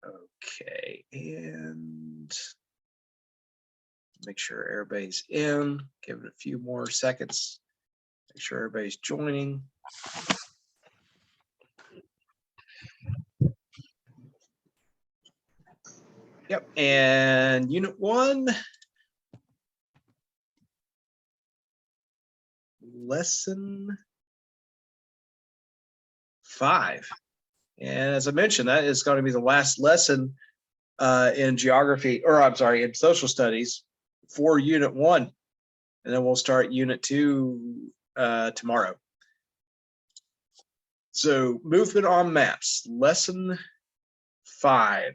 Okay, and make sure everybody's in. Give it a few more seconds. Make sure everybody's joining. Yep, and Unit 1, Lesson 5. And as I mentioned, that is going to be the last lesson in geography, or I'm sorry, in social studies for Unit 1. And then we'll start Unit 2 tomorrow. So movement on maps, Lesson 5.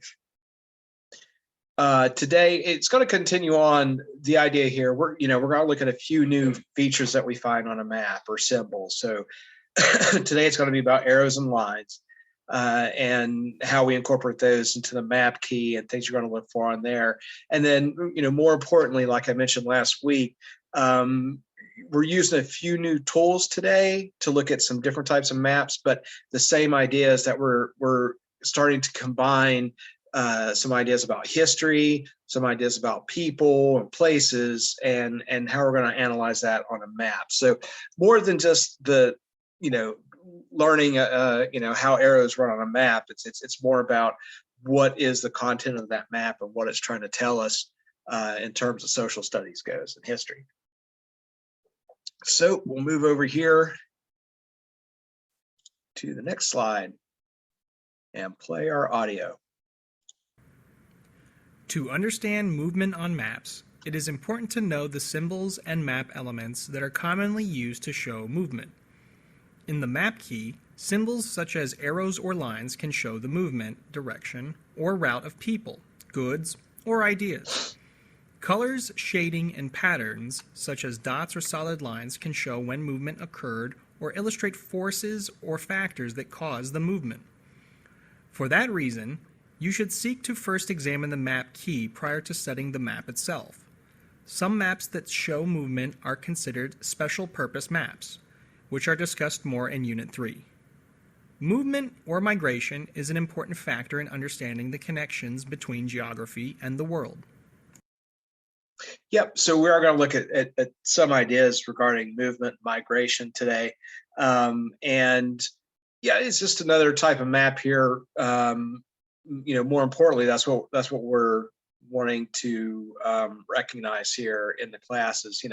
Today, it's going to continue on the idea here. We're going to look at a few new features that we find on a map or symbols. So today it's going to be about arrows and lines and how we incorporate those into the map key and things you're going to look for on there. And then, more importantly, like I mentioned last week, we're using a few new tools today to look at some different types of maps, but the same idea is that we're starting to combine some ideas about history, some ideas about people and places, and how we're going to analyze that on a map. So more than just the, learning, how arrows run on a map, it's more about what is the content of that map and what it's trying to tell us in terms of social studies goes and history. So we'll move over here to the next slide and play our audio. To understand movement on maps, it is important to know the symbols and map elements that are commonly used to show movement. In the map key, symbols such as arrows or lines can show the movement, direction, or route of people, goods, or ideas. Colors, shading, and patterns, such as dots or solid lines, can show when movement occurred or illustrate forces or factors that cause the movement. For that reason, you should seek to first examine the map key prior to setting the map itself. Some maps that show movement are considered special purpose maps, which are discussed more in Unit 3. Movement or migration is an important factor in understanding the connections between geography and the world. Yep, so we are going to look at some ideas regarding movement, migration today. And yeah, it's just another type of map here. More importantly, that's what we're wanting to recognize here in the classes.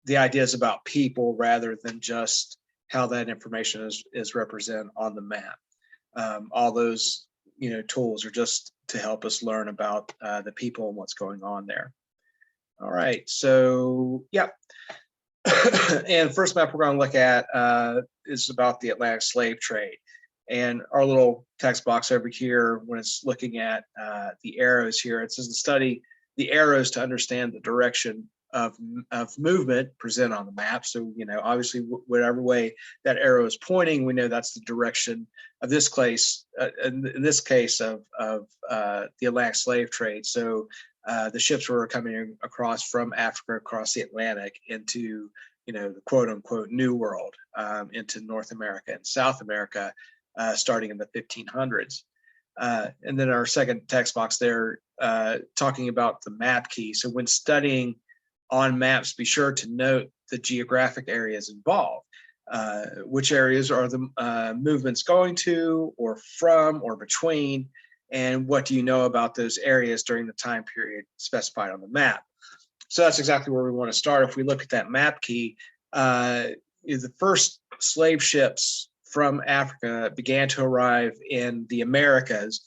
The ideas about people rather than just how that information is represented on the map. All those tools are just to help us learn about the people and what's going on there. All right, so yeah. And the first map we're going to look at is about the Atlantic slave trade. And our little text box over here, when it's looking at the arrows here, it says to study the arrows to understand the direction of movement present on the map. So, obviously, whatever way that arrow is pointing, we know that's the direction of this place, in this case of the Atlantic slave trade. So the ships were coming across from Africa, across the Atlantic into, the quote unquote New World, into North America and South America, starting in the 1500s. And then our second text box there, talking about the map key. So when studying on maps, be sure to note the geographic areas involved. Which areas are the movements going to, or from, or between, and what do you know about those areas during the time period specified on the map? So that's exactly where we want to start. If we look at that map key, the first slave ships from Africa began to arrive in the Americas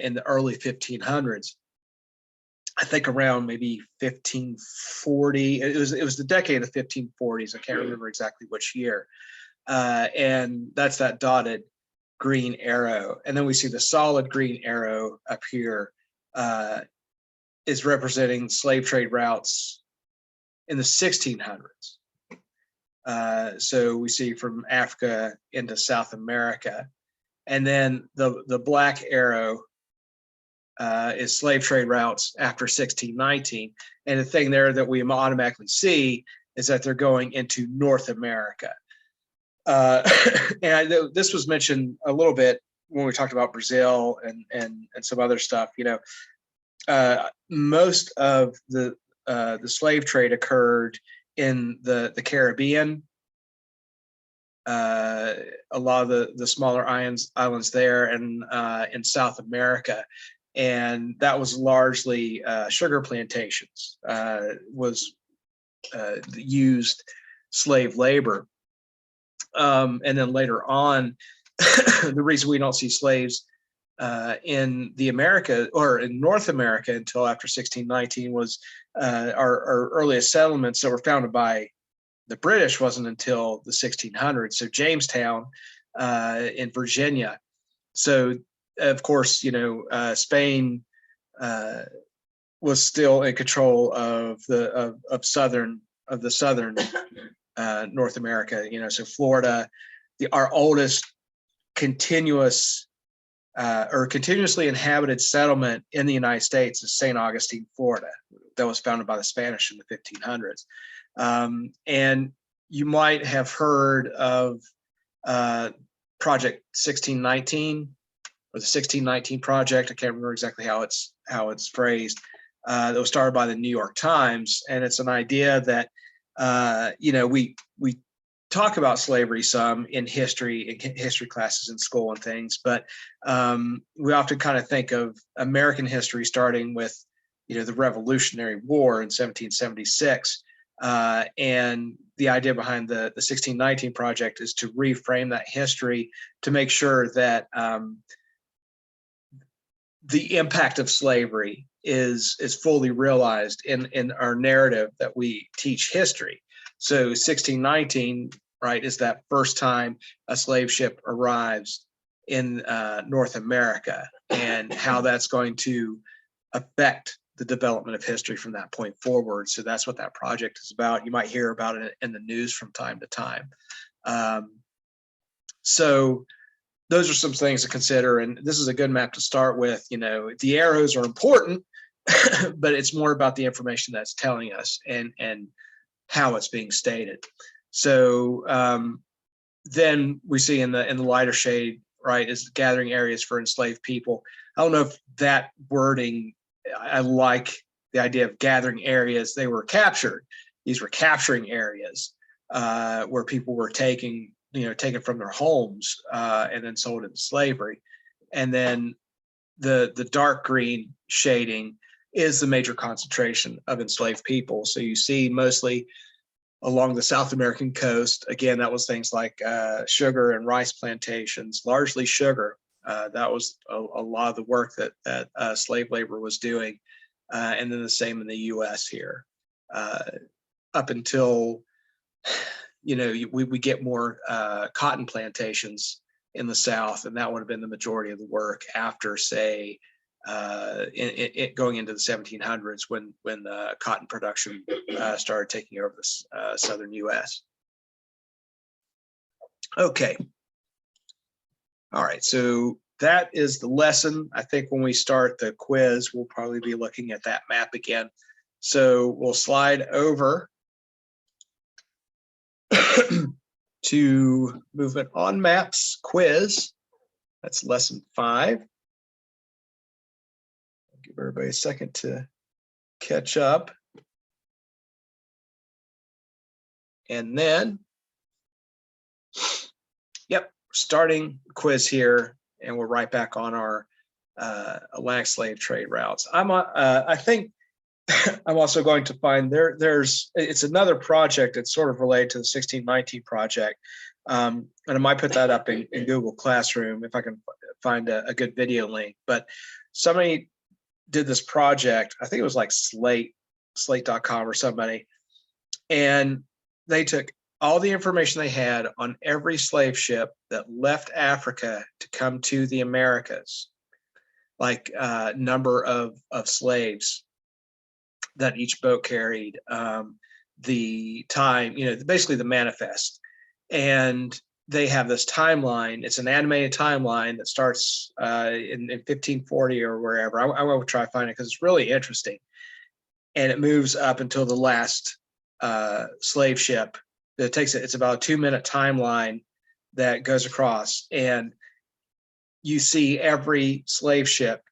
in the early 1500s. I think around maybe 1540. It was the decade of the 1540s. I can't remember exactly which year. And that's that dotted green arrow. And then we see the solid green arrow up here is representing slave trade routes in the 1600s. So we see from Africa into South America. And then the black arrow is slave trade routes after 1619. And the thing there that we automatically see is that they're going into North America. And I know this was mentioned a little bit when we talked about Brazil and some other stuff, most of the slave trade occurred in the Caribbean, a lot of the smaller islands there, and in South America, and that was largely sugar plantations. Was used slave labor, and then later on, the reason we don't see slaves in the America or in North America until after 1619 was our earliest settlements that were founded by the British wasn't until the 1600s. So Jamestown in Virginia. So of course, Spain was still in control of the southern North America. So Florida, our oldest continuously inhabited settlement in the United States is St. Augustine, Florida, that was founded by the Spanish in the 1500s. And you might have heard of Project 1619 or the 1619 Project. I can't remember exactly how it's phrased. That was started by the New York Times, and it's an idea that we talk about slavery some in history classes in school and things, but we often kind of think of American history starting with the Revolutionary War in 1776, and the idea behind the 1619 Project is to reframe that history to make sure that the impact of slavery is fully realized in our narrative that we teach history. So 1619, right, is that first time a slave ship arrives in North America, and how that's going to affect the development of history from that point forward. So that's what that project is about. You might hear about it in the news from time to time. So those are some things to consider, and this is a good map to start with. The arrows are important, but it's more about the information that's telling us and how it's being stated. So then we see in the lighter shade, right, is gathering areas for enslaved people. I don't know if that wording, I like the idea of gathering areas. They were captured. These were capturing areas where people were taken from their homes and then sold into slavery. And then the dark green shading is the major concentration of enslaved people. So you see mostly along the South American coast. Again, that was things like sugar and rice plantations, largely sugar. That was a lot of the work that slave labor was doing. And then the same in the U.S. here. Up until, we get more cotton plantations in the South, and that would have been the majority of the work after, say, going into the 1700s when cotton production started taking over the southern U.S. Okay. All right, so that is the lesson. I think when we start the quiz, we'll probably be looking at that map again. So we'll slide over to Movement on Maps quiz. That's lesson 5. I'll give everybody a second to catch up. And then, yep, starting the quiz here, and we're right back on our Atlantic slave trade routes. I think I'm also going to find it's another project that's sort of related to the 1619 project. And I might put that up in Google Classroom if I can find a good video link. But somebody did this project, I think it was like slate.com or somebody, and they took all the information they had on every slave ship that left Africa to come to the Americas, like number of slaves that each boat carried, the time, basically the manifest. And they have this timeline. It's an animated timeline that starts in 1540 or wherever. I will try to find it because it's really interesting. And it moves up until the last slave ship. It's about a 2-minute timeline that goes across. And you see every slave ship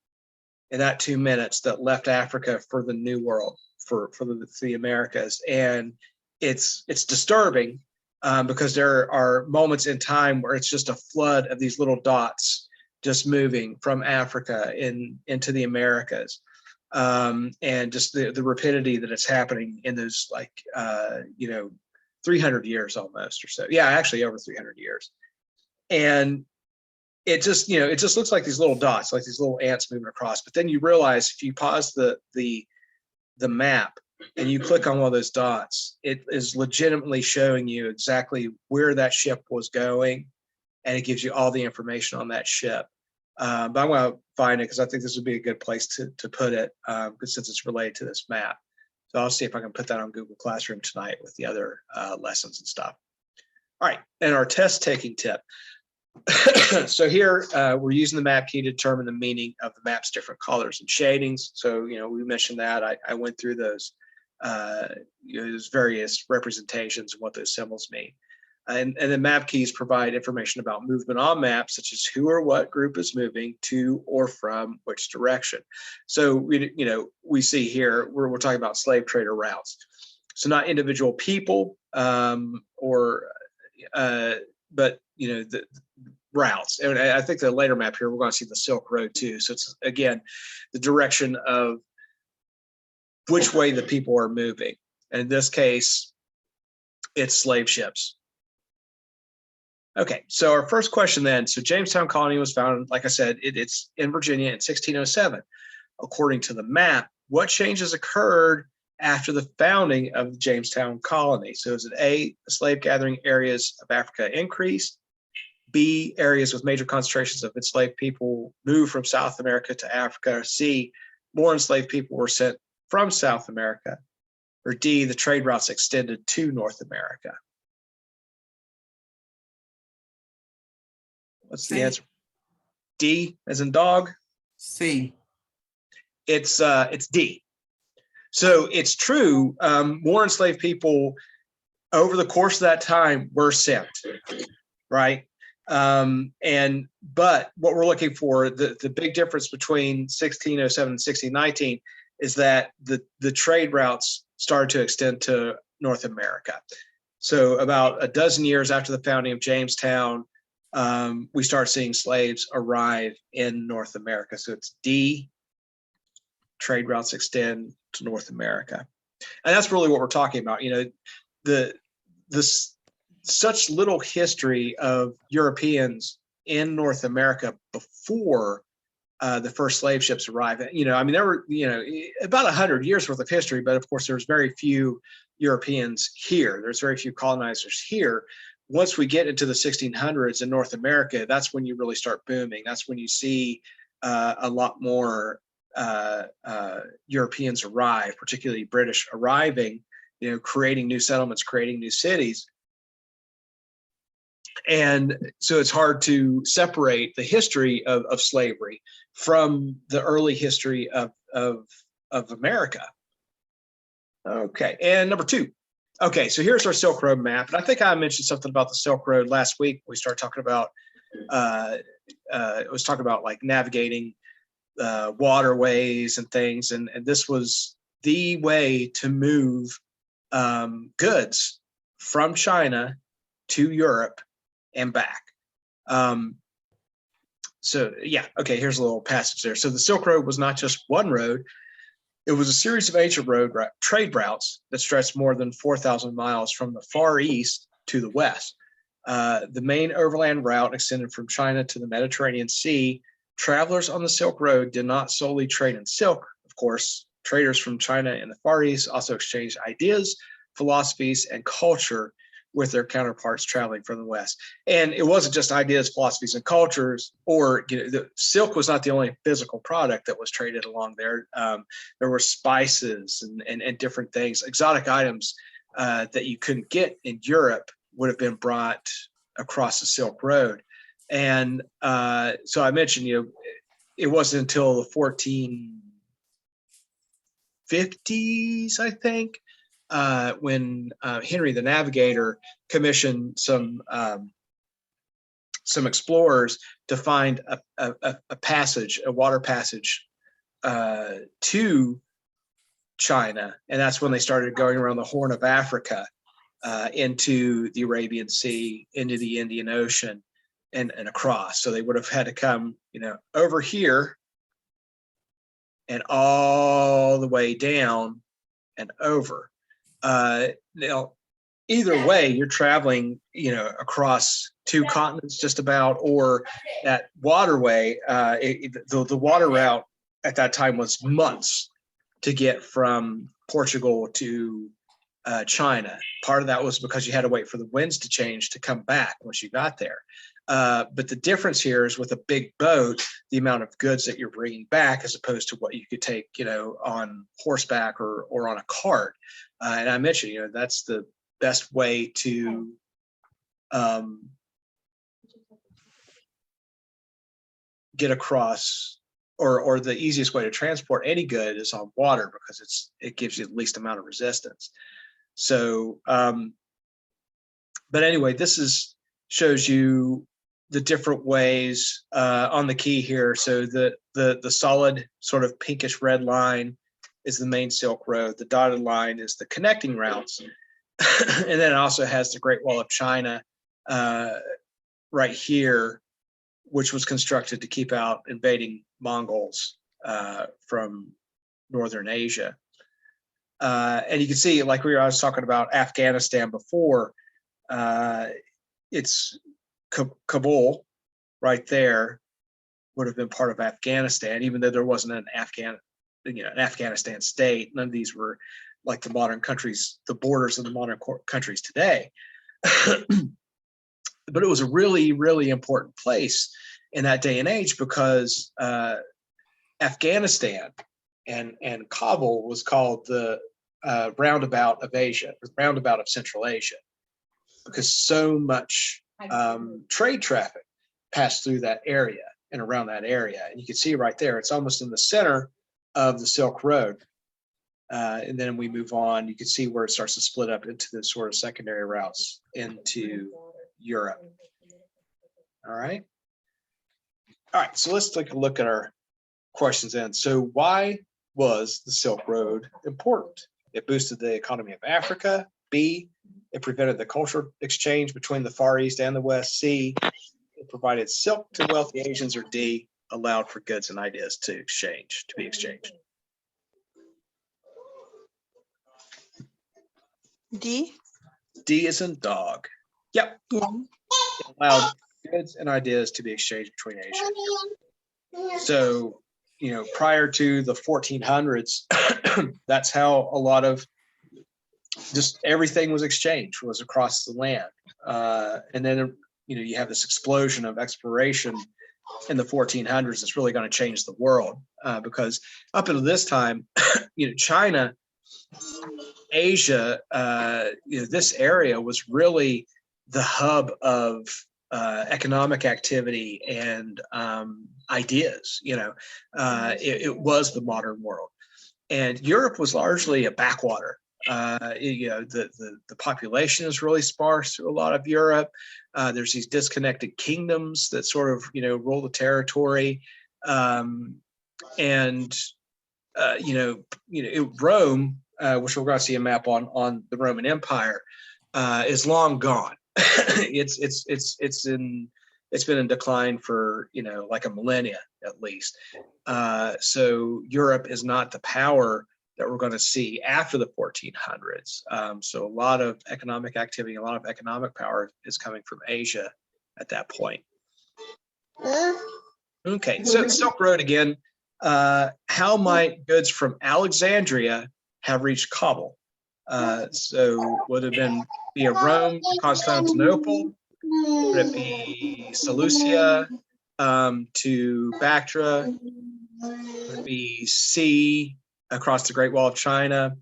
in that 2 minutes that left Africa for the New World, for the Americas. And it's disturbing because there are moments in time where it's just a flood of these little dots just moving from Africa into the Americas. And just the rapidity that it's happening in those 300 years almost or so. Yeah, actually over 300 years. And it just looks like these little dots, like these little ants moving across. But then you realize if you pause the map and you click on one of those dots, it is legitimately showing you exactly where that ship was going, and it gives you all the information on that ship. But I'm going to find it because I think this would be a good place to put it, since it's related to this map. So I'll see if I can put that on Google Classroom tonight with the other lessons and stuff. All right, and our test taking tip. So here we're using the map key to determine the meaning of the map's different colors and shadings. So, we mentioned that. I went through those, those various representations and what those symbols mean. And the map keys provide information about movement on maps, such as who or what group is moving to or from which direction. So, we see here, we're talking about slave trader routes. So not individual people but the routes. And I think the later map here, we're going to see the Silk Road too. So it's, again, the direction of which way the people are moving. And in this case, it's slave ships. Okay, so our first question then. So Jamestown colony was founded, like I said, it's in Virginia in 1607. According to the map, what changes occurred after the founding of the Jamestown colony? So is it A, the slave gathering areas of Africa increased? B, areas with major concentrations of enslaved people moved from South America to Africa? C, more enslaved people were sent from South America? Or D, the trade routes extended to North America? What's the answer? D, as in dog? C. It's D. So it's true, more enslaved people over the course of that time were sent, right? But what we're looking for, the big difference between 1607 and 1619 is that the trade routes started to extend to North America. So about a dozen years after the founding of Jamestown, we start seeing slaves arrive in North America. So it's D, trade routes extend to North America. And that's really what we're talking about. Such little history of Europeans in North America before the first slave ships arrived. There were, about 100 years worth of history, but of course there's very few Europeans here. There's very few colonizers here. Once we get into the 1600s in North America, that's when you really start booming. That's when you see a lot more Europeans arrive, particularly British arriving, creating new settlements, creating new cities. And so it's hard to separate the history of slavery from the early history of America. Okay, and number 2. Okay, so here's our Silk Road map. And I think I mentioned something about the Silk Road last week. We started talking about, it was talking about like navigating waterways and things. And this was the way to move goods from China to Europe and back. So yeah, okay, here's a little passage there. So the Silk Road was not just one road. It was a series of ancient trade routes that stretched more than 4,000 miles from the Far East to the West. The main overland route extended from China to the Mediterranean Sea. Travelers on the Silk Road did not solely trade in silk. Of course, traders from China and the Far East also exchanged ideas, philosophies, and culture with their counterparts traveling from the West. And it wasn't just ideas, philosophies, and cultures, or the silk was not the only physical product that was traded along there. There were spices and different things, exotic items that you couldn't get in Europe would have been brought across the Silk Road. And so I mentioned, it wasn't until the 1450s, I think, when Henry the Navigator commissioned some some explorers to find a passage, a water passage to China, and that's when they started going around the Horn of Africa, into the Arabian Sea, into the Indian Ocean, and across. So they would have had to come, over here and all the way down and over. Now, either way, you're traveling, across two continents just about, or that waterway. The water route at that time was months to get from Portugal to China. Part of that was because you had to wait for the winds to change to come back once you got there. But the difference here is with a big boat, the amount of goods that you're bringing back as opposed to what you could take, on horseback or on a cart. And I mentioned, that's the best way to get across, or the easiest way to transport any good is on water, because it gives you the least amount of resistance. So, but anyway, this shows you the different ways on the key here. So the solid sort of pinkish red line is the main Silk Road. The dotted line is the connecting routes. And then it also has the Great Wall of China right here, which was constructed to keep out invading Mongols from Northern Asia. And you can see, like I was talking about Afghanistan before, it's Kabul right there would have been part of Afghanistan, even though there wasn't an Afghanistan state. None of these were like the modern countries, the borders of the modern countries today. But it was a really, really important place in that day and age, because Afghanistan and Kabul was called the roundabout of Asia, the roundabout of Central Asia, because so much trade traffic passed through that area and around that area. And you can see right there, it's almost in the center of the Silk Road. And then we move on, you can see where it starts to split up into the sort of secondary routes into Europe. All right. All right, so let's take a look at our questions then. So why was the Silk Road important? It boosted the economy of Africa. B, it prevented the cultural exchange between the Far East and the West. C, it provided silk to wealthy Asians. Or D, allowed for goods and ideas to be exchanged. D. D is in dog. Yep. Yeah. It allowed goods and ideas to be exchanged between Asia and Europe. So, prior to the 1400s, that's how a lot of just everything was exchanged, was across the land. And then, you have this explosion of exploration in the 1400s that's really going to change the world, because up until this time, China, Asia, this area was really the hub of economic activity and ideas. It was the modern world, and Europe was largely a backwater. The population is really sparse through a lot of Europe. There's these disconnected kingdoms that sort of rule the territory, and Rome, which we're going to see a map on the Roman Empire, is long gone. It's been in decline for like a millennia at least. So Europe is not the power that we're going to see after the 1400s. So a lot of economic activity, a lot of economic power is coming from Asia at that point. Okay, so Silk Road again. How might goods from Alexandria have reached Kabul? So would it have been via Rome to Constantinople? Would it be Seleucia to Bactria? Would it be C, across the Great Wall of China?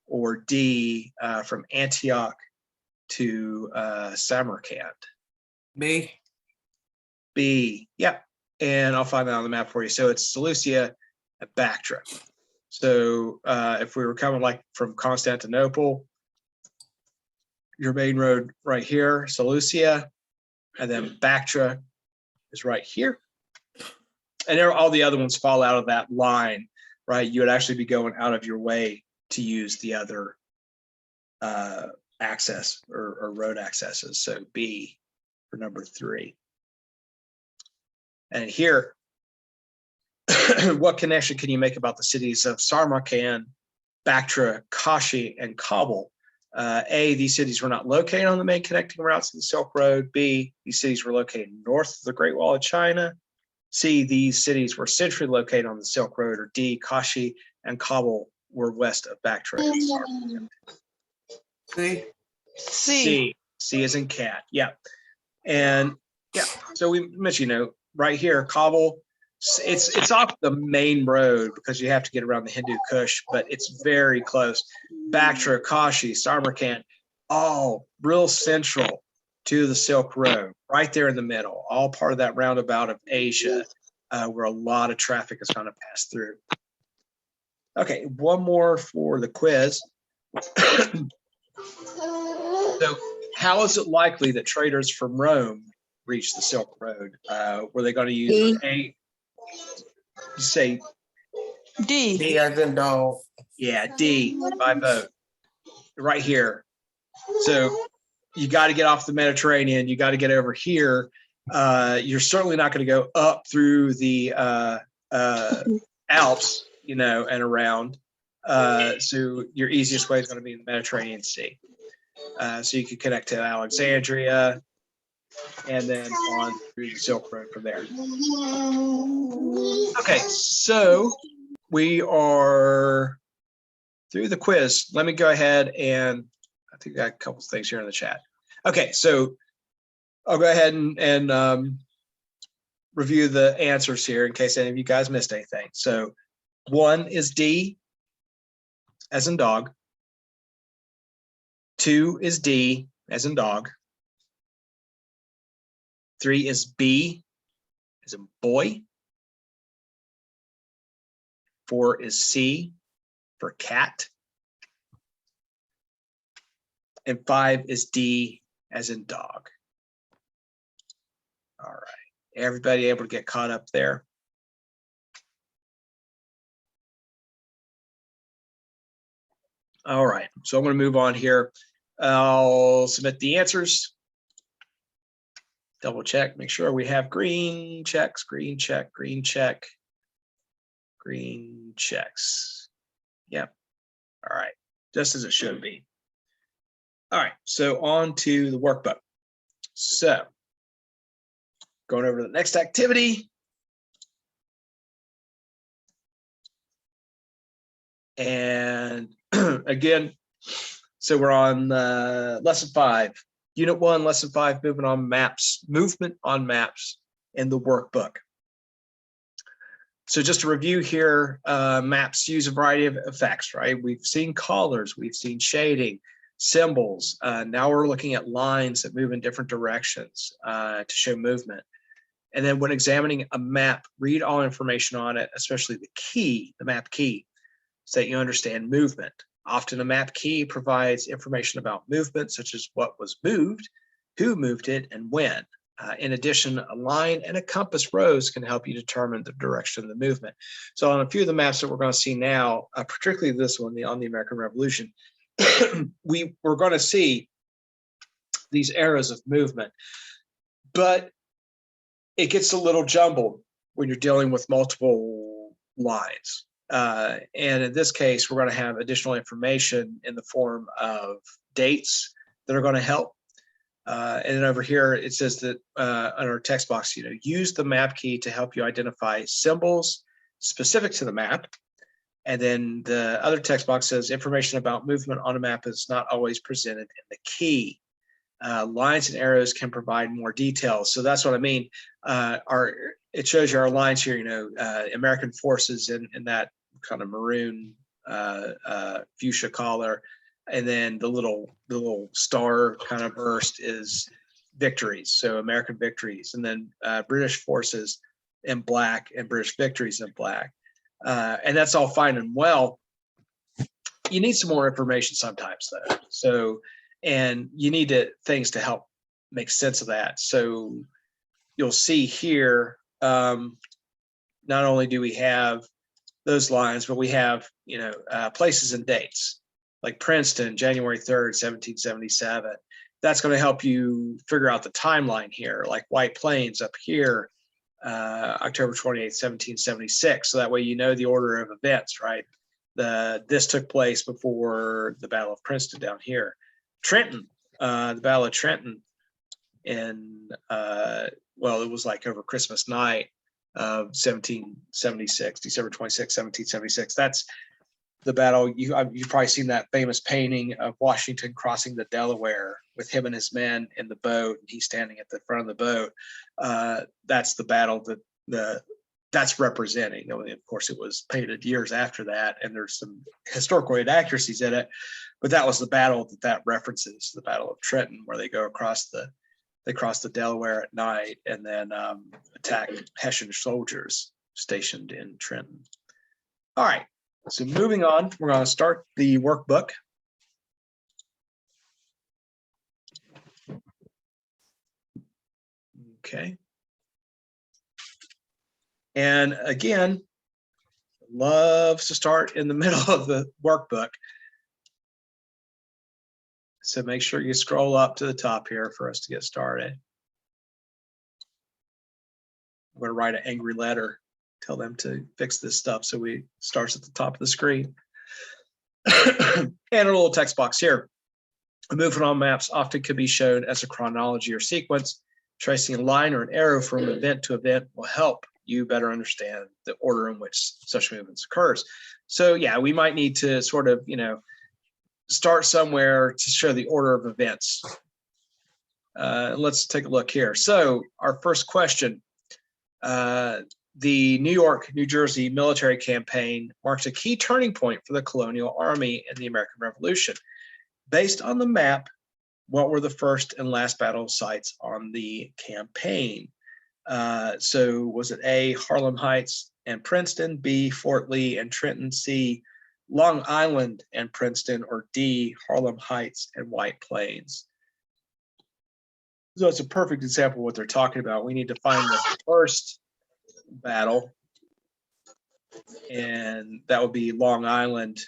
Or D, from Antioch to Samarkand? B. B, yep. And I'll find that on the map for you. So it's Seleucia and Bactria. So if we were coming like from Constantinople, your main road right here, Seleucia, and then Bactria is right here. And all the other ones fall out of that line, right? You would actually be going out of your way to use the other access or road accesses. So B for number 3. And here, what connection can you make about the cities of Samarkand, Bactria, Kashi, and Kabul? A, these cities were not located on the main connecting routes of the Silk Road. B, these cities were located north of the Great Wall of China. C, these cities were centrally located on the Silk Road. Or D, Kashi and Kabul were west of Bactria and Samarkand. C. C. C is in cat. Yeah. And yeah, so we mentioned, right here, Kabul, it's off the main road because you have to get around the Hindu Kush, but it's very close. Bactria, Kashi, Samarkand, all real central to the Silk Road, right there in the middle, all part of that roundabout of Asia, where a lot of traffic is going to pass through. Okay, one more for the quiz. So, how is it likely that traders from Rome reached the Silk Road? Were they going to use A? You say D. D as in dog. Yeah, D by vote. Right here. So you got to get off the Mediterranean. You got to get over here. You're certainly not going to go up through the Alps, and around. So your easiest way is going to be the Mediterranean Sea. So you could connect to Alexandria and then on through the Silk Road from there. Okay, so we are through the quiz. Let me go ahead and I think I got a couple things here in the chat. Okay, so I'll go ahead and review the answers here in case any of you guys missed anything. So 1 is D, as in dog. 2 is D, as in dog. 3 is B, as in boy. 4 is C for cat. And 5 is D, as in dog. All right. Everybody able to get caught up there? All right. So I'm going to move on here. I'll submit the answers. Double check, make sure we have green checks, green check, green check, green checks. Yep. All right. Just as it should be. All right. So on to the workbook. So going over to the next activity. And again, so we're on lesson 5, unit 1, lesson 5, movement on maps in the workbook. So just to review here, maps use a variety of effects, right? We've seen colors, we've seen shading, symbols. Now we're looking at lines that move in different directions to show movement. And then when examining a map, read all information on it, especially the key, the map key, so that you understand movement. Often a map key provides information about movement, such as what was moved, who moved it, and when. In addition, a line and a compass rose can help you determine the direction of the movement. So on a few of the maps that we're going to see now, particularly this one, on the American Revolution, we're going to see these arrows of movement, but it gets a little jumbled when you're dealing with multiple lines. And in this case, we're going to have additional information in the form of dates that are going to help. And then over here, it says that on our text box, use the map key to help you identify symbols specific to the map. And then the other text box says information about movement on a map is not always presented in the key. Lines and arrows can provide more details. So that's what I mean. It shows you our lines here, American forces in that kind of maroon fuchsia color. And then the little star kind of burst is victories. So American victories, and then British forces in black and British victories in black. And that's all fine and well. You need some more information sometimes though. So, and you need things to help make sense of that. So, you'll see here, not only do we have those lines, but we have, places and dates, like Princeton, January 3rd, 1777. That's going to help you figure out the timeline here, like White Plains up here, October 28th, 1776. So that way you know the order of events, right? This took place before the Battle of Princeton down here. Trenton, the Battle of Trenton in, it was like over Christmas night of 1776, December 26, 1776. That's the battle. You've probably seen that famous painting of Washington crossing the Delaware with him and his men in the boat, and he's standing at the front of the boat. That's the battle that's representing. I mean, of course, it was painted years after that, and there's some historical inaccuracies in it, but that was the battle that references, the Battle of Trenton, where they go across the Delaware at night and then attack Hessian soldiers stationed in Trenton. All right, so moving on, we're going to start the workbook. Okay. And again, loves to start in the middle of the workbook. So make sure you scroll up to the top here for us to get started. I'm going to write an angry letter, tell them to fix this stuff so it starts at the top of the screen. And a little text box here. A movement on maps often can be shown as a chronology or sequence. Tracing a line or an arrow from event to event will help you better understand the order in which such movements occurs. So yeah, we might need to sort of, start somewhere to show the order of events. Let's take a look here. So our first question, the New York, New Jersey military campaign marked a key turning point for the colonial army in the American Revolution. Based on the map, what were the first and last battle sites on the campaign? So was it A, Harlem Heights and Princeton, B, Fort Lee and Trenton, C, Long Island and Princeton, or D, Harlem Heights and White Plains? So it's a perfect example of what they're talking about. We need to find the first battle, and that would be Long Island,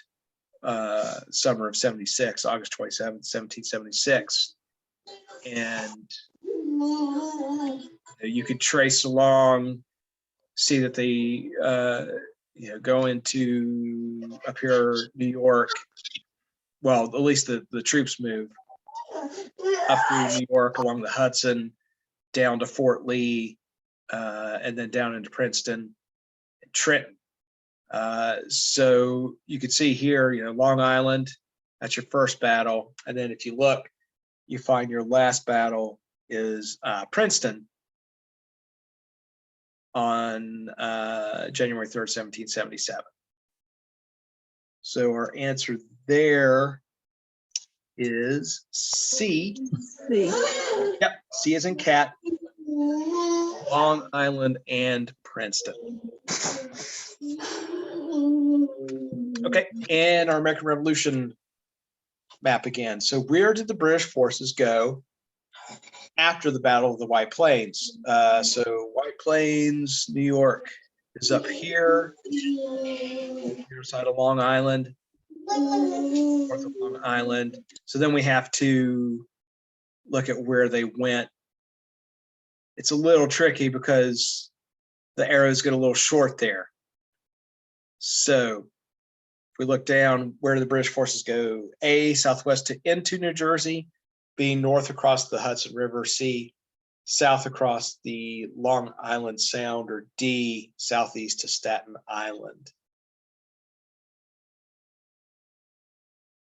summer of 76, August 27, 1776. And you could trace along, see that they go into up here, New York. Well, at least the troops move up through New York along the Hudson, down to Fort Lee, and then down into Princeton and Trenton. So you can see here, Long Island, that's your first battle. And then if you look, you find your last battle is Princeton on January 3rd, 1777. So our answer there is C. C. Yep, C as in cat, Long Island and Princeton. Okay, and our American Revolution map again. So where did the British forces go after the Battle of the White Plains? So White Plains, New York is up here, here side of Long Island, north of Long Island. So then we have to look at where they went. It's a little tricky because the arrows get a little short there. So if we look down, where do the British forces go? A, southwest into New Jersey, B, north across the Hudson River, C, south across the Long Island Sound, or D, southeast to Staten Island.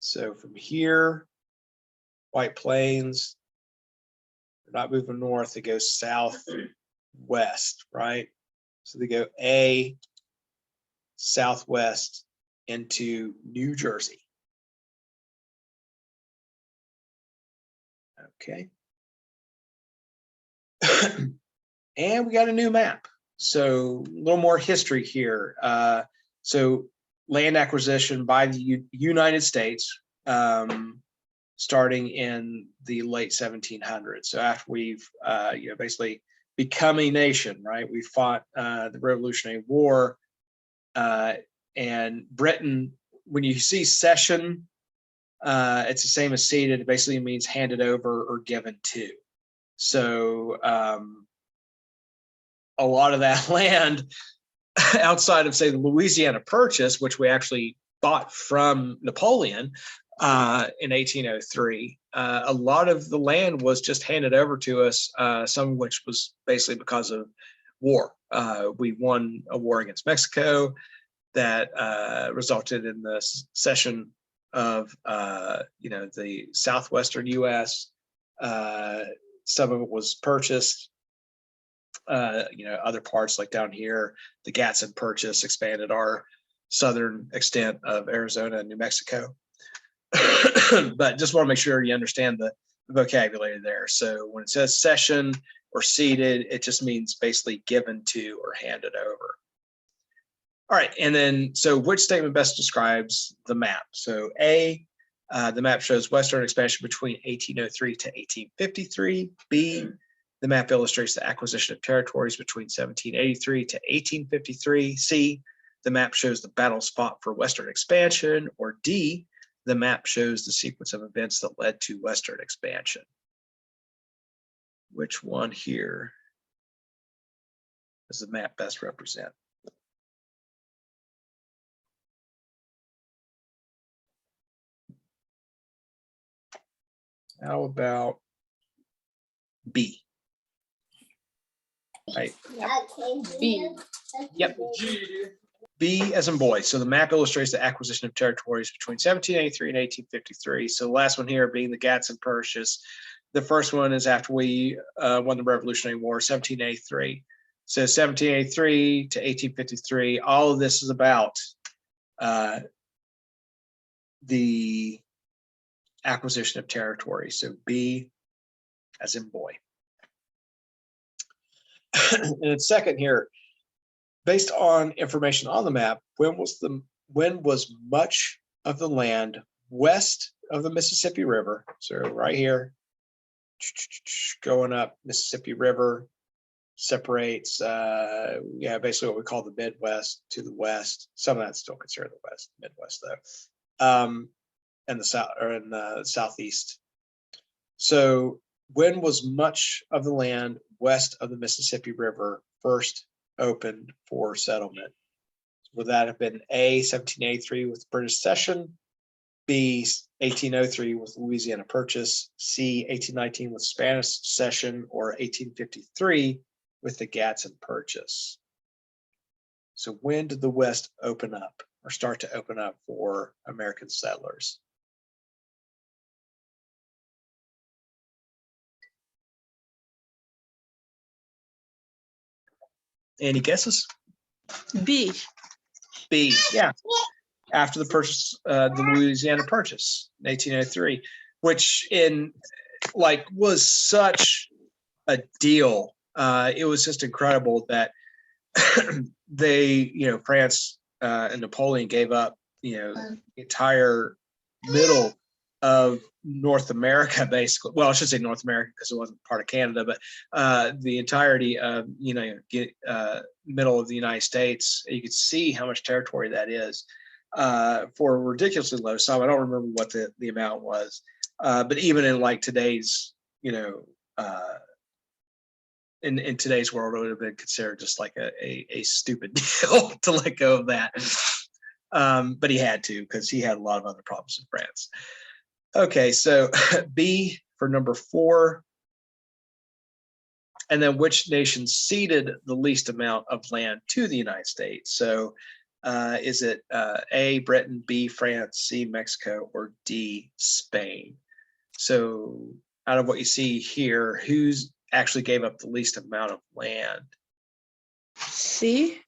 So from here, White Plains, they're not moving north, they go southwest, right? So they go A, southwest into New Jersey. Okay. And we got a new map. So a little more history here. So land acquisition by the United States, starting in the late 1700s. So after we've basically become a nation, right? We fought the Revolutionary War, and Britain, when you see cession, it's the same as ceded. It basically means handed over or given to. So a lot of that land outside of, say, the Louisiana Purchase, which we actually bought from Napoleon in 1803, a lot of the land was just handed over to us, some of which was basically because of war. We won a war against Mexico that resulted in the cession of the southwestern U.S. Some of it was purchased. Other parts like down here, the Gadsden Purchase expanded our southern extent of Arizona and New Mexico. But just want to make sure you understand the vocabulary there. So when it says cession or ceded, it just means basically given to or handed over. All right, and then, so which statement best describes the map? So A, the map shows Western expansion between 1803 to 1853. B, the map illustrates the acquisition of territories between 1783 to 1853. C, the map shows the battles fought for Western expansion. Or D, the map shows the sequence of events that led to Western expansion. Which one here does the map best represent? How about B? Right. B. Yep. B as in boy. So the map illustrates the acquisition of territories between 1783 and 1853. So the last one here being the Gadsden Purchase. The first one is after we won the Revolutionary War, 1783. So 1783 to 1853, all of this is about the acquisition of territory. So B as in boy. And second here, based on information on the map, when was much of the land west of the Mississippi River? So right here, going up Mississippi River, separates basically what we call the Midwest to the west. Some of that's still considered the West, Midwest though, and the south, or in the southeast. So when was much of the land west of the Mississippi River first opened for settlement? Would that have been A, 1783 with British cession, B, 1803 with Louisiana Purchase, C, 1819 with Spanish cession, or 1853 with the Gadsden Purchase? So when did the West open up or start to open up for American settlers? Any guesses? B. B, yeah. After the purchase, the Louisiana Purchase, 1803, which was such a deal. It was just incredible that France and Napoleon gave up, the entire middle of North America, basically. Well, I should say North America because it wasn't part of Canada, but the entirety of, middle of the United States. You could see how much territory that is for a ridiculously low sum. I don't remember what the amount was, but even in like today's, in today's world, it would have been considered just like a stupid deal to let go of that. But he had to, because he had a lot of other problems in France. Okay, so B for number 4. And then which nation ceded the least amount of land to the United States? So is it A, Britain, B, France, C, Mexico, or D, Spain? So out of what you see here, who's actually gave up the least amount of land? C.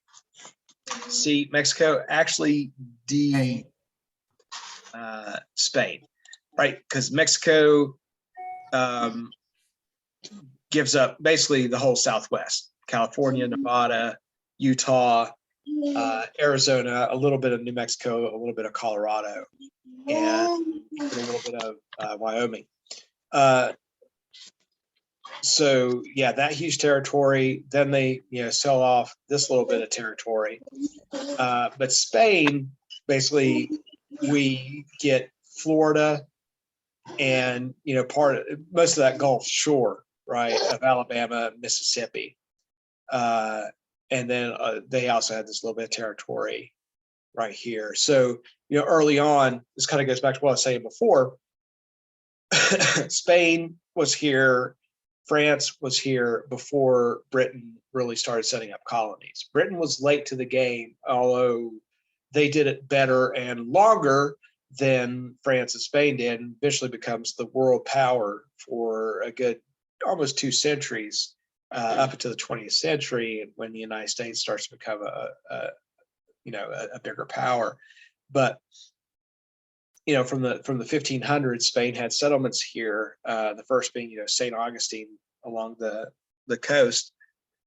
C, Mexico. Actually, D, Spain, right? Because Mexico gives up basically the whole Southwest, California, Nevada, Utah, Arizona, a little bit of New Mexico, a little bit of Colorado, and a little bit of Wyoming. So yeah, that huge territory. Then they sell off this little bit of territory. But Spain, basically, we get Florida and most of that Gulf shore, right, of Alabama, Mississippi, and then they also had this little bit of territory right here. So early on, this kind of goes back to what I was saying before. Spain was here, France was here before Britain really started setting up colonies. Britain was late to the game, although they did it better and longer than France and Spain did, and eventually becomes the world power for a good almost 2 centuries, up into the 20th century, and when the United States starts to become a bigger power. But from the 1500s, Spain had settlements here. The first being St. Augustine along the coast,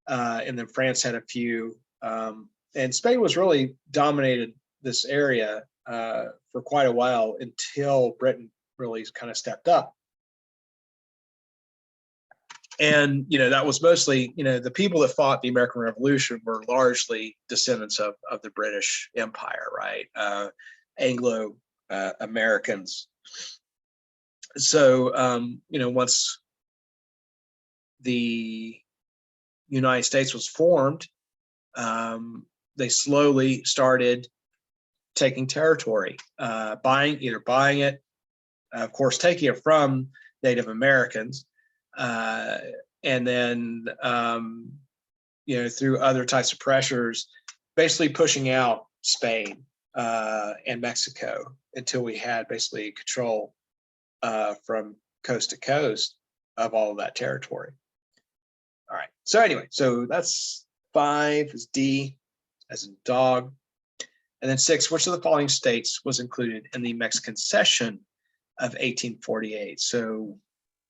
and then France had a few. And Spain was really dominated this area for quite a while until Britain really kind of stepped up. And that was mostly the people that fought the American Revolution were largely descendants of the British Empire, right? Anglo Americans. So once the United States was formed, they slowly started taking territory, buying it, of course, taking it from Native Americans, and then through other types of pressures, basically pushing out Spain and Mexico until we had basically control from coast to coast of all of that territory. All right. So anyway, so that's 5 is D as in dog. And then 6, which of the following states was included in the Mexican Cession of 1848? So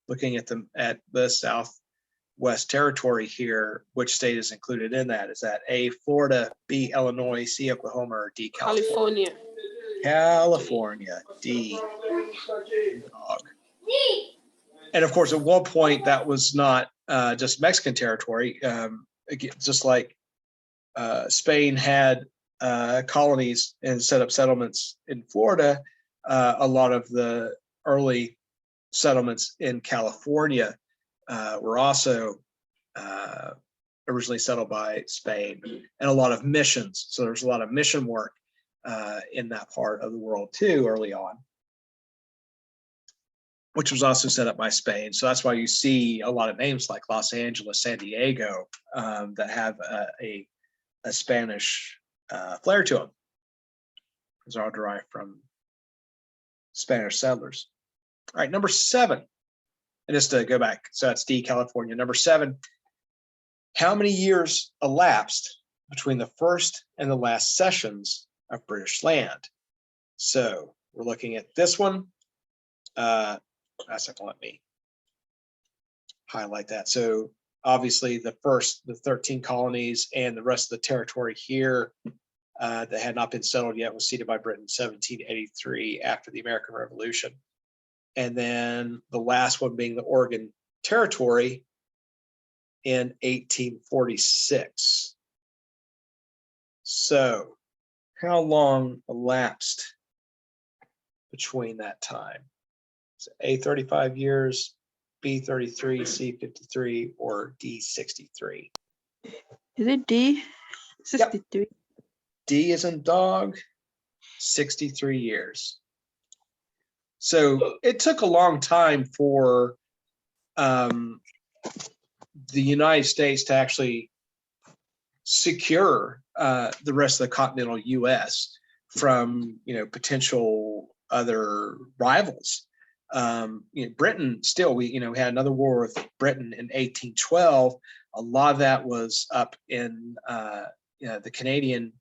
looking at the Southwest Territory here, which state is included in that? Is that A, Florida, B, Illinois, C, Oklahoma, or D, California? California, D, dog. And of course, at one point, that was not just Mexican territory. Again, just like Spain had colonies and set up settlements in Florida, a lot of the early settlements in California were also originally settled by Spain, and a lot of missions. So there's a lot of mission work in that part of the world too early on, which was also set up by Spain. So that's why you see a lot of names like Los Angeles, San Diego, that have a Spanish flair to them. Those are all derived from Spanish settlers. All right, number 7. And just to go back, so that's D, California. Number 7, how many years elapsed between the first and the last cessions of British land? So we're looking at this one. That's not gonna let me highlight that. So obviously the 13 colonies and the rest of the territory here that had not been settled yet was ceded by Britain in 1783 after the American Revolution. And then the last one being the Oregon Territory in 1846. So how long elapsed between that time? So A, 35 years, B, 33, C, 53, or D, 63? Is it D? 63. Yep. D is in dog, 63 years. So it took a long time for the United States to actually secure the rest of the continental U.S. from potential other rivals. Britain still, we had another war with Britain in 1812. A lot of that was up in the Canadian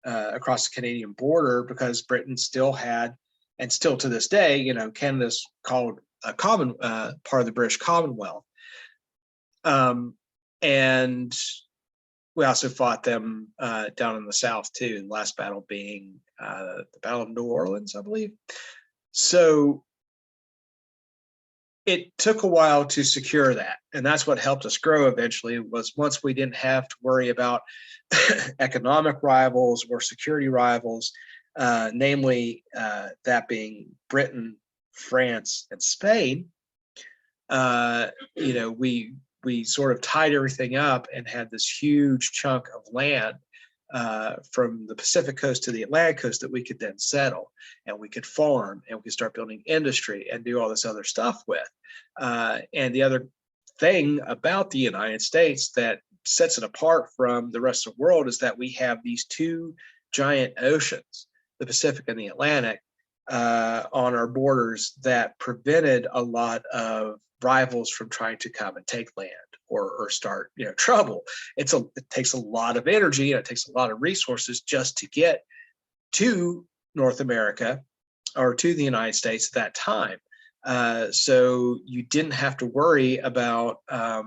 across the Canadian border, because Britain still had, and still to this day, Canada's called a common part of the British Commonwealth. And we also fought them down in the South too, the last battle being the Battle of New Orleans, I believe. So it took a while to secure that. And that's what helped us grow eventually, was once we didn't have to worry about economic rivals or security rivals, namely that being Britain, France, and Spain. We sort of tied everything up and had this huge chunk of land from the Pacific coast to the Atlantic coast that we could then settle, and we could farm, and we could start building industry and do all this other stuff with. And the other thing about the United States that sets it apart from the rest of the world is that we have these two giant oceans, the Pacific and the Atlantic, on our borders, that prevented a lot of rivals from trying to come and take land or start trouble. It takes a lot of energy and it takes a lot of resources just to get to North America or to the United States at that time. So you didn't have to worry about a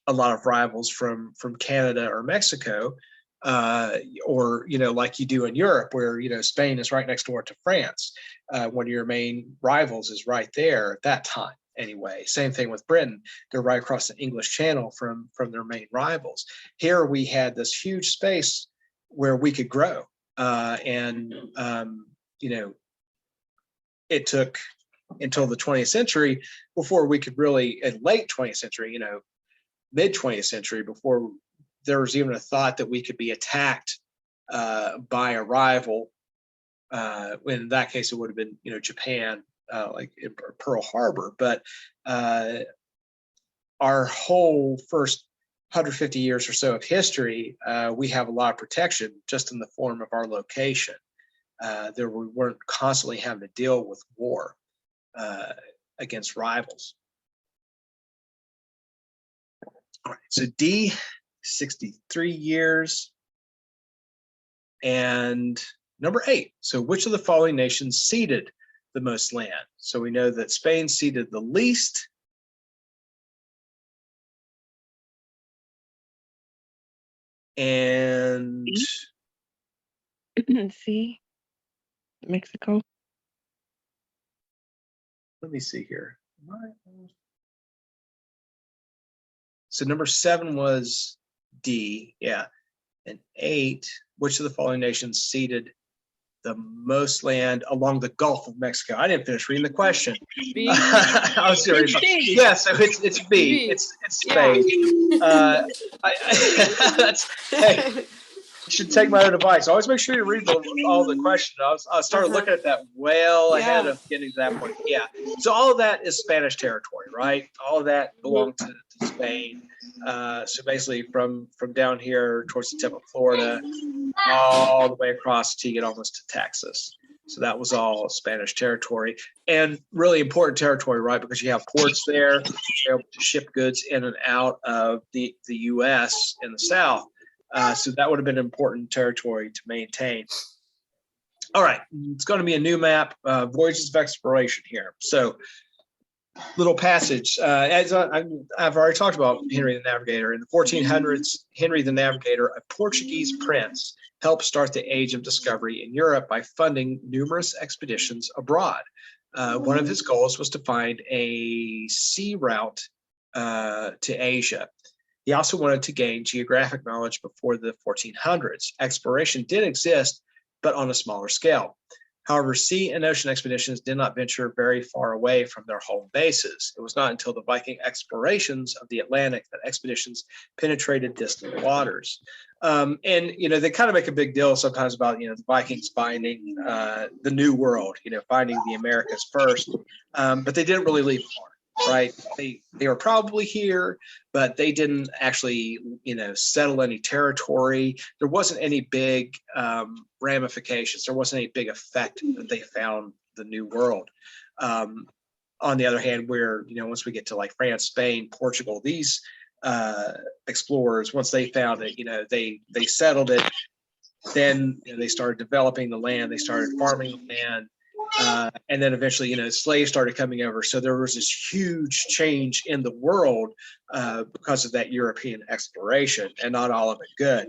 lot of rivals from Canada or Mexico, or like you do in Europe, where Spain is right next door to France. One of your main rivals is right there at that time. Anyway, same thing with Britain. They're right across the English Channel from their main rivals. Here we had this huge space where we could grow, and it took until the 20th century before we could really, in late 20th century, mid 20th century, before there was even a thought that we could be attacked by a rival. In that case, it would have been Japan, like in Pearl Harbor. But our whole first 150 years or so of history, we have a lot of protection just in the form of our location. We weren't constantly having to deal with war against rivals. All right, so D, 63 years. And number 8, so which of the following nations ceded the most land? So we know that Spain ceded the least. And C, Mexico. let me see here. So number 7 was D, yeah. And 8, which of the following nations ceded the most land along the Gulf of Mexico? I didn't finish reading the question. B. I was serious. B. Yeah, so it's B. B. It's Spain. Yeah. Hey, you should take my own advice. Always make sure you read all the questions. I started looking at that well ahead of getting to that point. Yeah. So all of that is Spanish territory, right? All of that belonged to Spain. So basically from down here towards the tip of Florida, all the way across to get almost to Texas. So that was all Spanish territory, and really important territory, right? Because you have ports there, you're able to ship goods in and out of the U.S. in the South. So that would have been important territory to maintain. All right, it's going to be a new map, Voyages of Exploration here. So little passage. As I've already talked about Henry the Navigator. In the 1400s, Henry the Navigator, a Portuguese prince, helped start the age of discovery in Europe by funding numerous expeditions abroad. One of his goals was to find a sea route to Asia. He also wanted to gain geographic knowledge before the 1400s. Exploration did exist, but on a smaller scale. However, sea and ocean expeditions did not venture very far away from their home bases. It was not until the Viking explorations of the Atlantic that expeditions penetrated distant waters. And they kind of make a big deal sometimes about the Vikings finding the New World, finding the Americas first, but they didn't really leave far. Right, they were probably here, but they didn't actually settle any territory. There wasn't any big ramifications. There wasn't any big effect that they found the New World. On the other hand, where once we get to like France, Spain, Portugal, these explorers, once they found it, they settled it. Then they started developing the land. They started farming the land. And then eventually, slaves started coming over. So there was this huge change in the world because of that European exploration, and not all of it good.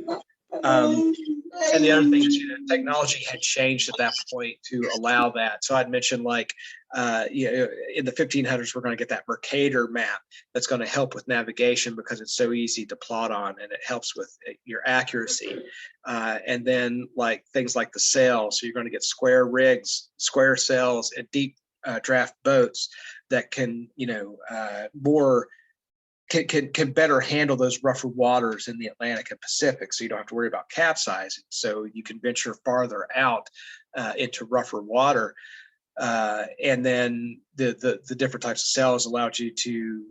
And the other thing is, technology had changed at that point to allow that. So I'd mentioned like in the 1500s, we're going to get that Mercator map that's going to help with navigation because it's so easy to plot on and it helps with your accuracy. And then like things like the sail, so you're going to get square rigs, square sails, and deep draft boats that can, can better handle those rougher waters in the Atlantic and Pacific, so you don't have to worry about capsizing. So you can venture farther out into rougher water, and then the different types of sails allowed you to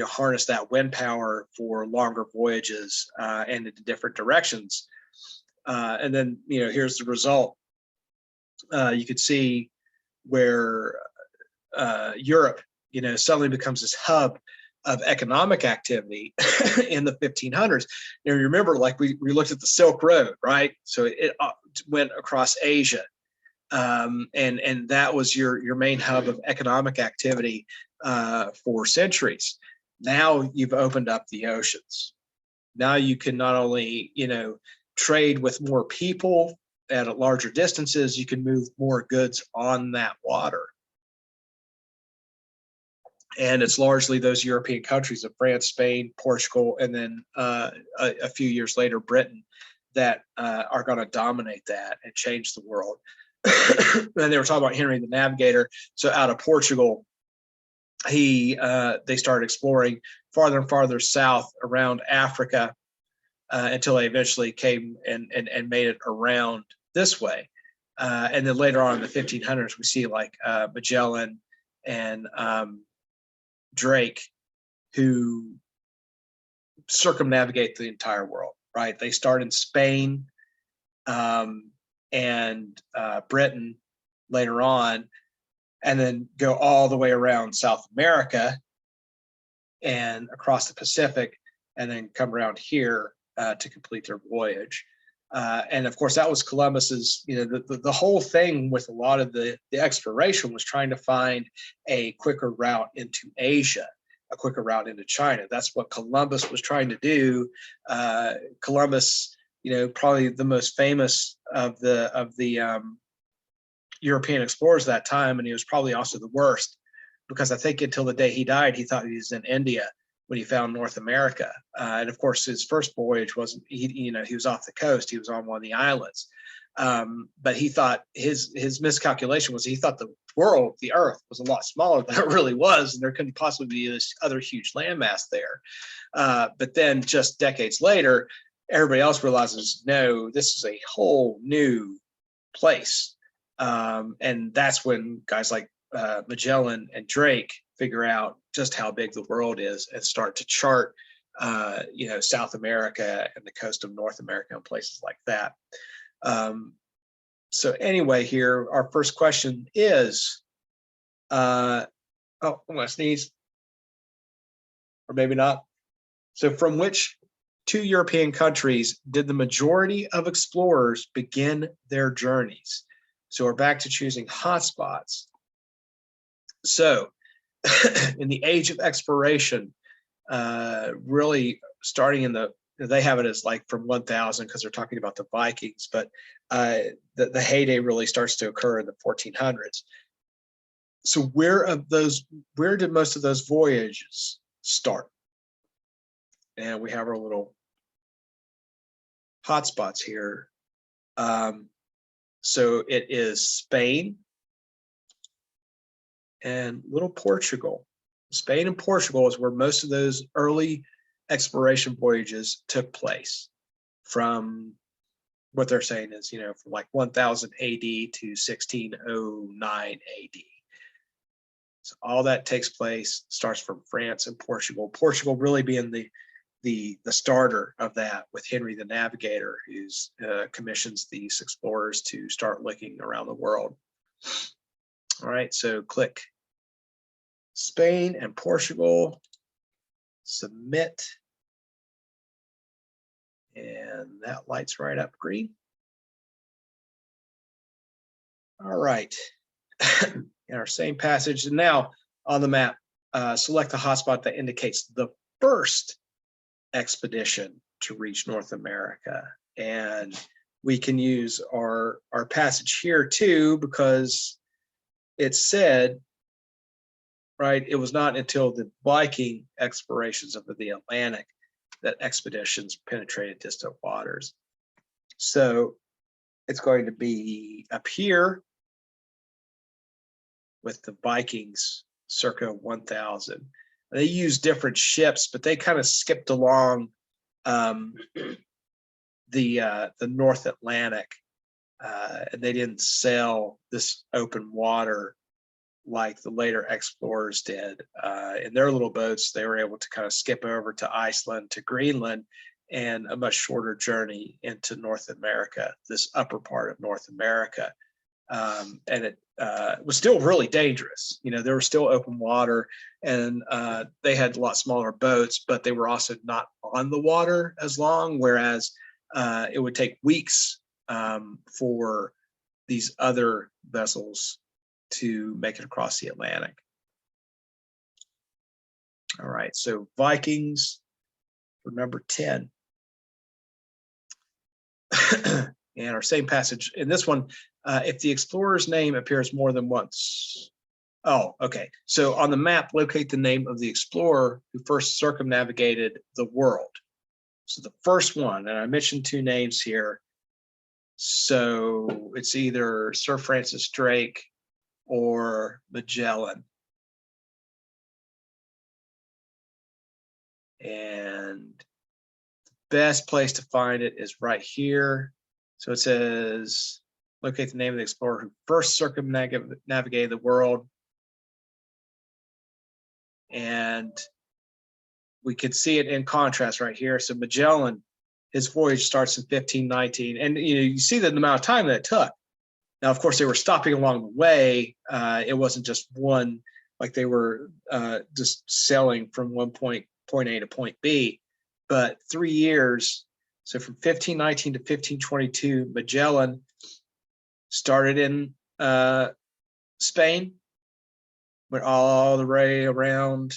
harness that wind power for longer voyages and in different directions. And then here's the result. You could see where Europe suddenly becomes this hub of economic activity in the 1500s. Now, remember, like we looked at the Silk Road, right? So it went across Asia, and that was your main hub of economic activity for centuries. Now you've opened up the oceans. Now you can not only trade with more people at larger distances, you can move more goods on that water. And it's largely those European countries of France, Spain, Portugal, and then a few years later, Britain, that are going to dominate that and change the world. And they were talking about Henry the Navigator. So out of Portugal, they started exploring farther and farther south around Africa until they eventually came and made it around this way. And then later on in the 1500s, we see like Magellan and Drake, who circumnavigate the entire world, right? They start in Spain and Britain later on, and then go all the way around South America and across the Pacific, and then come around here to complete their voyage. And of course, that was Columbus's, the whole thing with a lot of the exploration was trying to find a quicker route into Asia, a quicker route into China. That's what Columbus was trying to do. Columbus, probably the most famous of the European explorers at that time, and he was probably also the worst, because I think until the day he died, he thought he was in India when he found North America. And of course, his first voyage wasn't, he was off the coast. He was on one of the islands. But he thought his miscalculation was he thought the world, the earth, was a lot smaller than it really was. And there couldn't possibly be this other huge landmass there. But then just decades later, everybody else realizes, no, this is a whole new place. And that's when guys like Magellan and Drake figure out just how big the world is and start to chart, South America and the coast of North America and places like that. So anyway, here, our first question is, I'm gonna sneeze, or maybe not. So from which two European countries did the majority of explorers begin their journeys? So we're back to choosing hotspots. So in the age of exploration, really starting in they have it as like from 1000 because they're talking about the Vikings, but the heyday really starts to occur in the 1400s. So where did most of those voyages start? And we have our little hotspots here. So it is Spain and little Portugal. Spain and Portugal is where most of those early exploration voyages took place, from what they're saying is, from like 1000 AD to 1609 AD. So all that takes place, starts from France and Portugal. Portugal really being the starter of that, with Henry the Navigator, who's commissions these explorers to start looking around the world. All right, so click Spain and Portugal, submit, and that lights right up green. All right, in our same passage, and now on the map, select the hotspot that indicates the first expedition to reach North America. And we can use our passage here too, because it said, right, it was not until the Viking explorations of the Atlantic that expeditions penetrated distant waters. So it's going to be up here with the Vikings circa 1000. They used different ships, but they kind of skipped along the North Atlantic, and they didn't sail this open water like the later explorers did. In their little boats, they were able to kind of skip over to Iceland, to Greenland, and a much shorter journey into North America, this upper part of North America. And it was still really dangerous. You know, there was still open water, and they had a lot smaller boats, but they were also not on the water as long, whereas it would take weeks for these other vessels to make it across the Atlantic. All right, so Vikings for number 10. And our same passage in this one, if the explorer's name appears more than once. Oh, okay. So on the map, locate the name of the explorer who first circumnavigated the world. So the first one, and I mentioned two names here. So it's either Sir Francis Drake or Magellan. And the best place to find it is right here. So it says, locate the name of the explorer who first circumnavigated the world. And we could see it in contrast right here. So Magellan, his voyage starts in 1519. And you see the amount of time that it took. Now, of course, they were stopping along the way. It wasn't just one, like they were just sailing from point A to point B, but 3 years. So from 1519 to 1522, Magellan started in Spain, went all the way around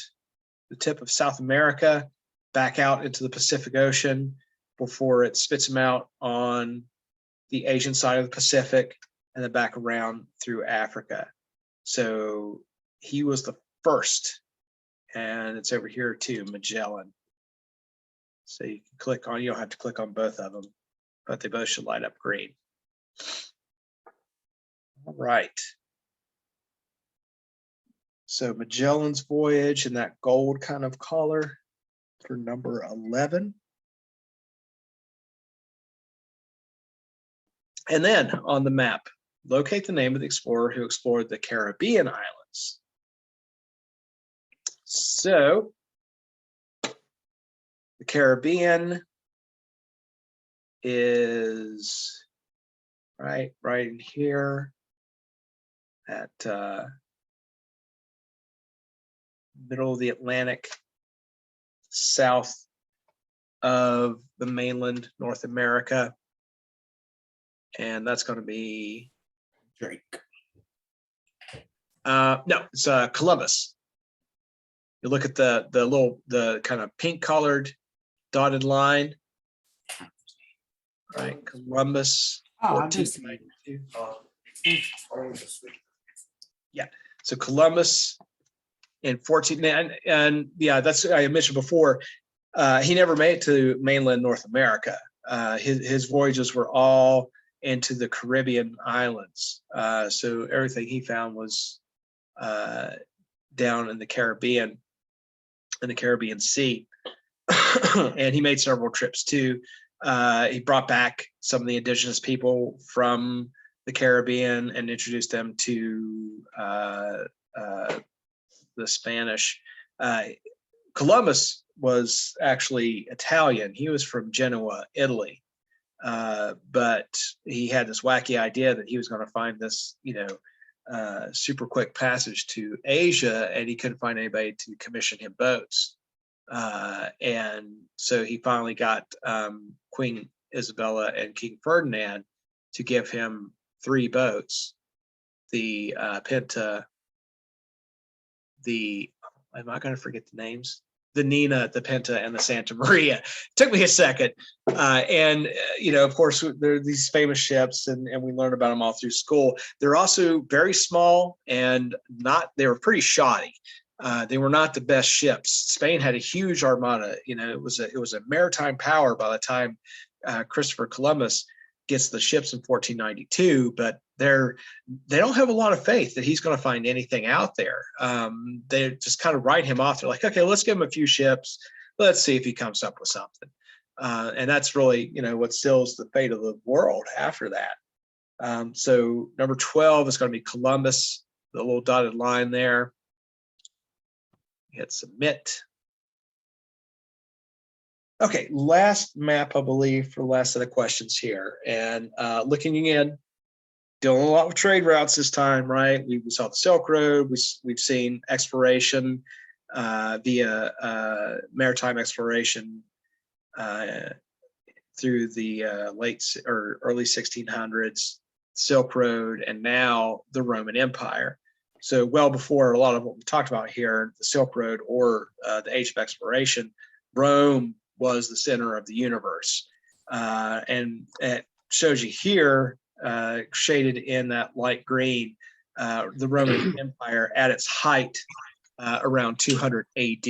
the tip of South America, back out into the Pacific Ocean before it spits him out on the Asian side of the Pacific, and then back around through Africa. So he was the first, and it's over here too, Magellan. So you can click on, you don't have to click on both of them, but they both should light up green. All right. So Magellan's voyage in that gold kind of color for number 11. And then on the map, locate the name of the explorer who explored the Caribbean islands. So the Caribbean is right in here at middle of the Atlantic, south of the mainland North America. And that's going to be Drake. No, it's Columbus. You look at the kind of pink colored dotted line, right? Columbus. Oh, I did see 1492. Yeah. So Columbus in 14, and yeah, that's I mentioned before. He never made it to mainland North America. His voyages were all into the Caribbean islands. So everything he found was down in the Caribbean Sea. And he made several trips too. He brought back some of the indigenous people from the Caribbean and introduced them to the Spanish. Columbus was actually Italian. He was from Genoa, Italy. But he had this wacky idea that he was going to find this, super quick passage to Asia, and he couldn't find anybody to commission him boats. And so he finally got Queen Isabella and King Ferdinand to give him 3 boats, the Pinta, am I going to forget the names? the Nina, the Pinta, and the Santa Maria. It took me a second. Of course, there are these famous ships, and we learn about them all through school. They're also very small and they were pretty shoddy. They were not the best ships. Spain had a huge armada. It was a maritime power by the time Christopher Columbus gets the ships in 1492, but they don't have a lot of faith that he's going to find anything out there. They just kind of write him off. They're like, okay, let's give him a few ships. Let's see if he comes up with something. And that's really, what seals the fate of the world after that. So number 12 is going to be Columbus, the little dotted line there. Hit submit. Okay, last map, I believe, for the last set of questions here. And looking again, dealing a lot with trade routes this time, right? We saw the Silk Road. We've seen exploration via maritime exploration through the late or early 1600s, Silk Road, and now the Roman Empire. So well before a lot of what we talked about here, the Silk Road or the Age of Exploration, Rome was the center of the universe. And it shows you here, shaded in that light green, the Roman Empire at its height around 200 AD.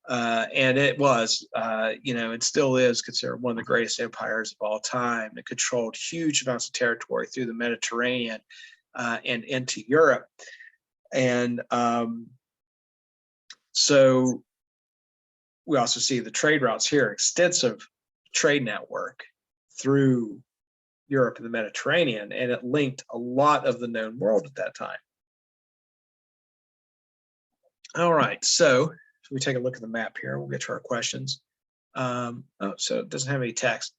And it was, it still is considered one of the greatest empires of all time. It controlled huge amounts of territory through the Mediterranean and into Europe. And so we also see the trade routes here, extensive trade network through Europe and the Mediterranean, and it linked a lot of the known world at that time. All right, so if we take a look at the map here, we'll get to our questions. So it doesn't have any text.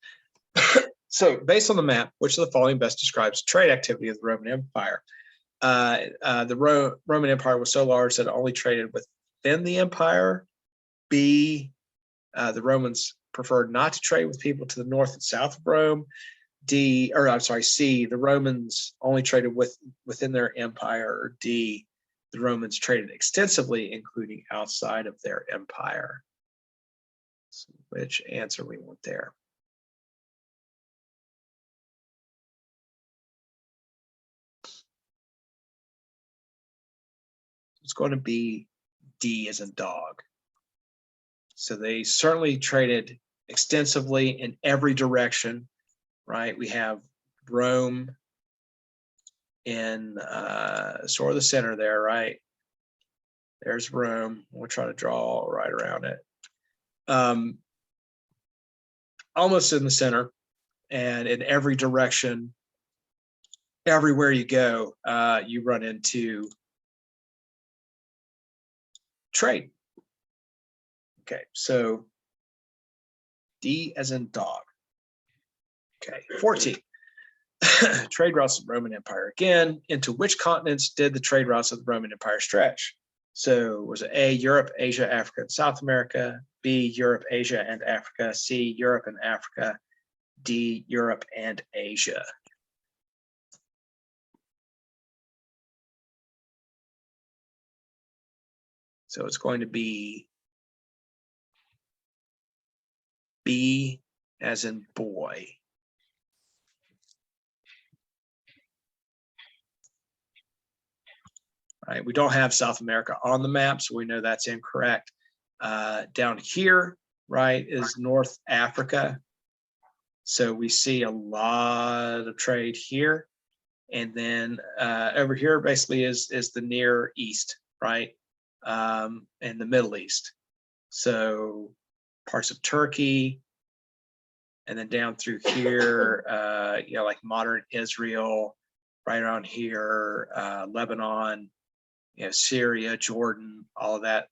So based on the map, which of the following best describes trade activity of the Roman Empire? The Roman Empire was so large that it only traded within the empire. B, the Romans preferred not to trade with people to the north and south of Rome. C, the Romans only traded within their empire. Or D, the Romans traded extensively, including outside of their empire. So which answer we want there? It's going to be D as in dog. So they certainly traded extensively in every direction, right? We have Rome in sort of the center there, right? There's Rome. We'll try to draw right around it. Almost in the center, and in every direction, everywhere you go, you run into trade. Okay, so D as in dog. Okay, 14. Trade routes of the Roman Empire. Again, into which continents did the trade routes of the Roman Empire stretch? So was it A, Europe, Asia, Africa, and South America? B, Europe, Asia, and Africa? C, Europe and Africa? D, Europe and Asia? So it's going to be B as in boy. Right, we don't have South America on the map, so we know that's incorrect. Down here, right, is North Africa. So we see a lot of trade here. And then over here basically is the Near East, right, and the Middle East. So parts of Turkey, and then down through here, like modern Israel, right around here, Lebanon, Syria, Jordan, all of that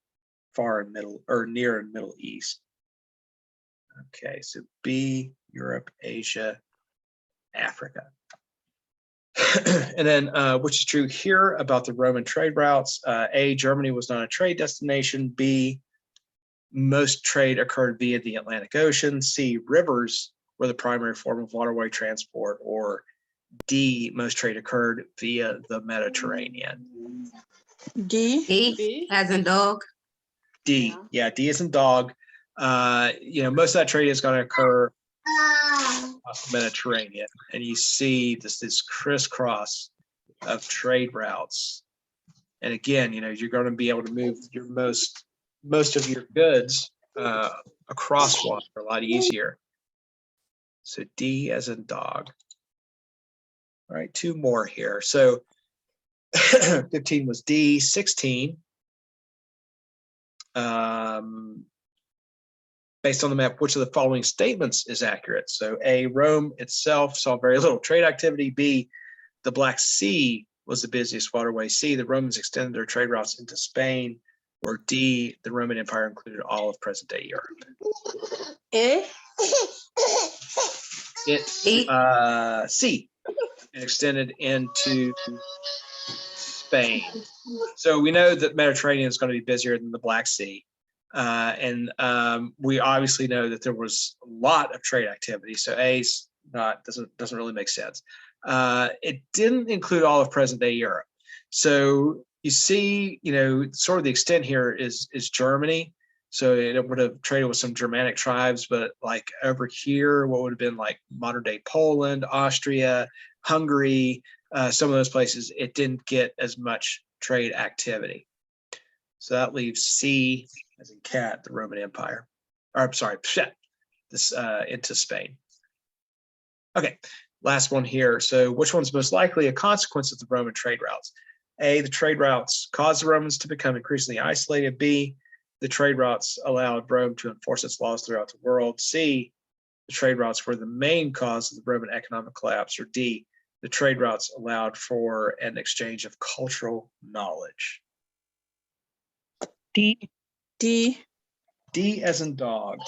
far and middle or near and Middle East. Okay, so B, Europe, Asia, Africa. And then which is true here about the Roman trade routes? A, Germany was not a trade destination. B, most trade occurred via the Atlantic Ocean. C, rivers were the primary form of waterway transport. Or D, most trade occurred via the Mediterranean. D as in dog. D. Yeah, D is in dog. Most of that trade is going to occur across the Mediterranean, and you see this crisscross of trade routes. And again, you're going to be able to move your most of your goods across water a lot easier. So D as in dog. All right, 2 more here. So 15 was D. 16. Based on the map, which of the following statements is accurate? So A, Rome itself saw very little trade activity. B, the Black Sea was the busiest waterway. C, the Romans extended their trade routes into Spain. Or D, the Roman Empire included all of present-day Europe. C, it extended into Spain. So we know that Mediterranean is going to be busier than the Black Sea. And we obviously know that there was a lot of trade activity. So A's doesn't really make sense. It didn't include all of present-day Europe. So you see, sort of the extent here is Germany. So it would have traded with some Germanic tribes, but like over here, what would have been like modern-day Poland, Austria, Hungary, some of those places, it didn't get as much trade activity. So that leaves C as in cat, the Roman Empire. Or I'm sorry, this into Spain. Okay, last one here. So which one's most likely a consequence of the Roman trade routes? A, the trade routes caused the Romans to become increasingly isolated. B, the trade routes allowed Rome to enforce its laws throughout the world. C, the trade routes were the main cause of the Roman economic collapse. Or D, the trade routes allowed for an exchange of cultural knowledge. D. D. D as in dog.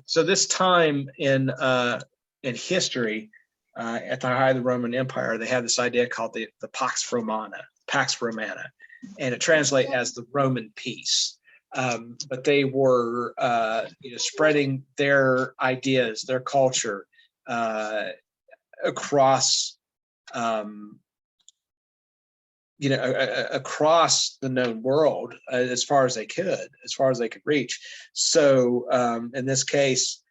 So this time in history, at the height of the Roman Empire, they had this idea called the Pax Romana, and it translates as the Roman peace. But they were spreading their ideas, their culture across across the known world as far as they could reach. So in this case,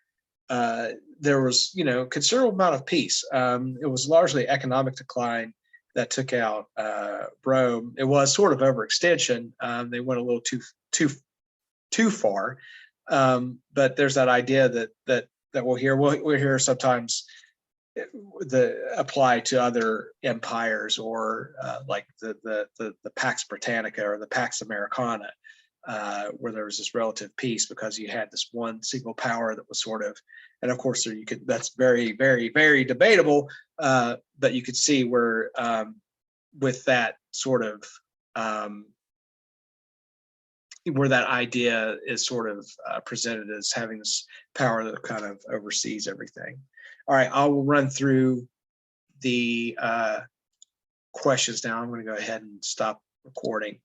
there was considerable amount of peace. It was largely economic decline that took out Rome. It was sort of overextension. They went a little too far. But there's that idea that we'll hear sometimes apply to other empires, or like the Pax Britannica or the Pax Americana, where there was this relative peace because you had this one single power that was sort of, and of course that's very, very, very debatable, but you could see where with that sort of where that idea is sort of presented as having this power that kind of oversees everything. All right, I will run through the questions now. I'm going to go ahead and stop recording.